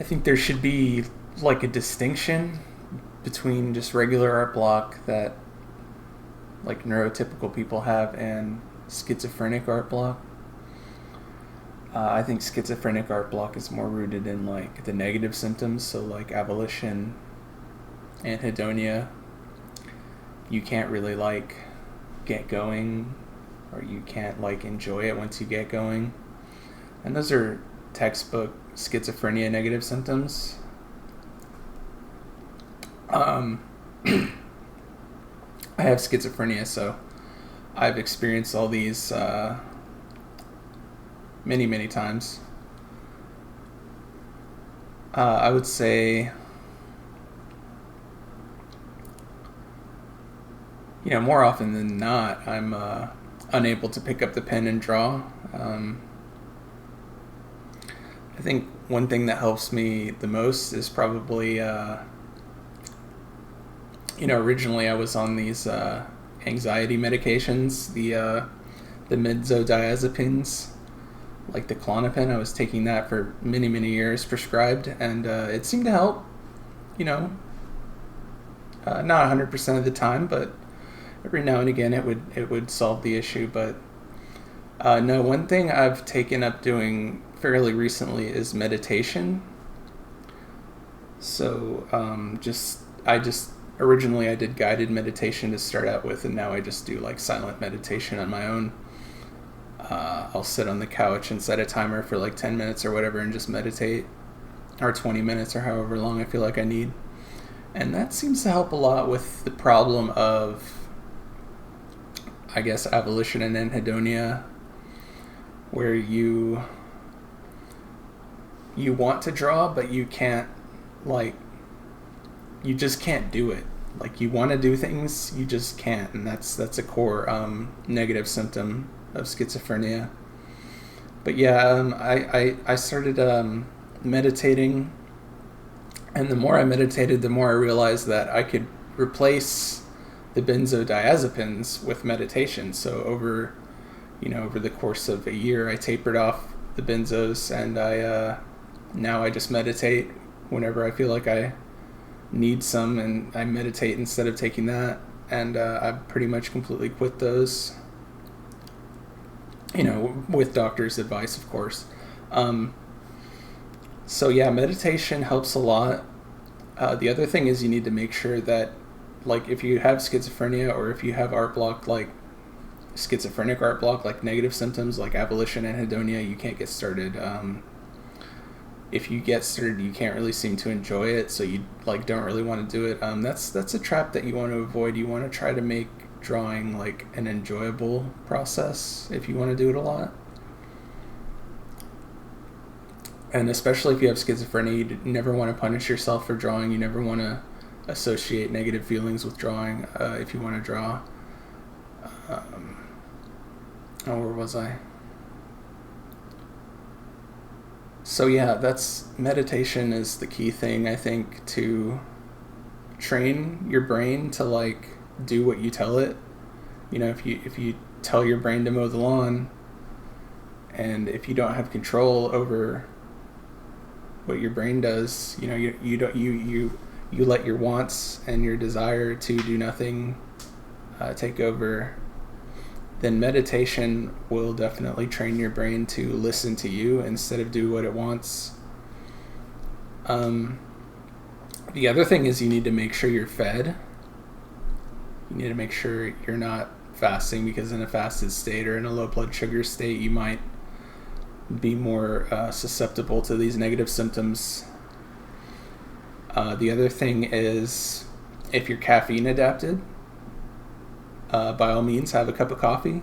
I think there should be like a distinction between just regular art block that like neurotypical people have and schizophrenic art block. I think schizophrenic art block is more rooted in like the negative symptoms, so like avolition, anhedonia. You can't really like get going, or you can't like enjoy it once you get going, and those are textbook schizophrenia negative symptoms. I have schizophrenia, so I've experienced all these many, many times. I would say, more often than not, I'm unable to pick up the pen and draw. I think one thing that helps me the most is probably, originally I was on these anxiety medications, the benzodiazepines, like the Klonopin. I was taking that for many, many years, prescribed, and it seemed to help. Not 100% of the time, but every now and again it would solve the issue. But no, one thing I've taken up doing fairly recently is meditation. So I just originally I did guided meditation to start out with, and now I just do like silent meditation on my own. I'll sit on the couch and set a timer for like 10 minutes or whatever and just meditate, or 20 minutes or however long I feel like I need. And that seems to help a lot with the problem of, I guess, avolition and anhedonia, where you want to draw, but you can't, like, you just can't do it. Like, you want to do things, you just can't, and that's a core negative symptom of schizophrenia. But yeah, I started meditating, and the more I meditated, the more I realized that I could replace the benzodiazepines with meditation. So over the course of a year, I tapered off the benzos, and now I just meditate whenever I feel like I need some, and I meditate instead of taking that, and I've pretty much completely quit those, with doctor's advice, of course. So yeah, meditation helps a lot. The other thing is you need to make sure that, like, if you have schizophrenia, or if you have art block, like schizophrenic art block, like negative symptoms like avolition and anhedonia, you can't get started. If you get started, you can't really seem to enjoy it, so you like don't really want to do it. That's a trap that you want to avoid. You want to try to make drawing like an enjoyable process if you want to do it a lot. And especially if you have schizophrenia, you never want to punish yourself for drawing. You never want to associate negative feelings with drawing if you want to draw. Where was I? So yeah, meditation is the key thing, I think, to train your brain to like do what you tell it. If you tell your brain to mow the lawn, and if you don't have control over what your brain does, you let your wants and your desire to do nothing take over, then meditation will definitely train your brain to listen to you instead of do what it wants. The other thing is you need to make sure you're fed. You need to make sure you're not fasting, because in a fasted state or in a low blood sugar state, you might be more susceptible to these negative symptoms. The other thing is, if you're caffeine adapted, by all means have a cup of coffee.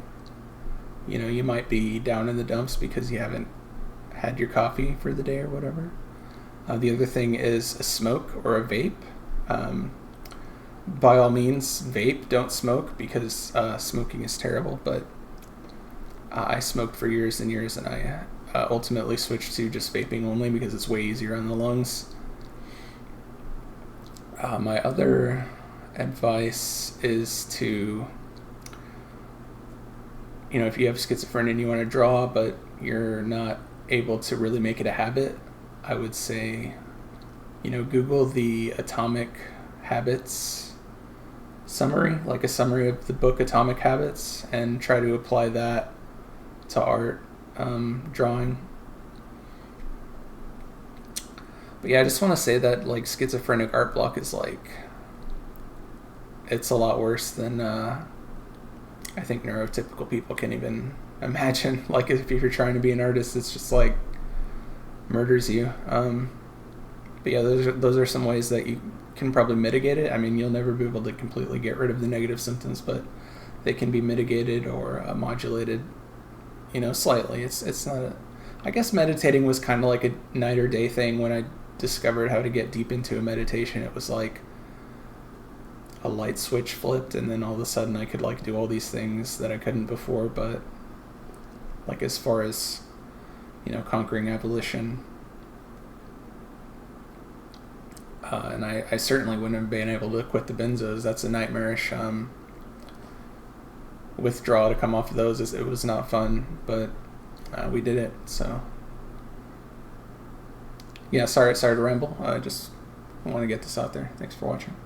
You might be down in the dumps because you haven't had your coffee for the day or whatever. The other thing is a smoke or a vape. By all means, vape, don't smoke, because smoking is terrible, but I smoked for years and years, and I ultimately switched to just vaping only because it's way easier on the lungs. My other advice is to, if you have schizophrenia and you want to draw, but you're not able to really make it a habit, I would say Google the Atomic Habits summary, like a summary of the book Atomic Habits, and try to apply that to art, drawing. But yeah, I just want to say that like schizophrenic art block is like, it's a lot worse than I think neurotypical people can even imagine. Like if you're trying to be an artist, it's just like murders you. But yeah, those are some ways that you can probably mitigate it. I mean, you'll never be able to completely get rid of the negative symptoms, but they can be mitigated or modulated, slightly. It's not a. I guess meditating was kind of like a night or day thing. When I discovered how to get deep into a meditation, it was like a light switch flipped, and then all of a sudden I could like do all these things that I couldn't before. But like as far as conquering abolition, and I certainly wouldn't have been able to quit the benzos. That's a nightmarish withdrawal to come off of those. It was not fun, but we did it. So yeah, sorry to ramble. I just want to get this out there. Thanks for watching.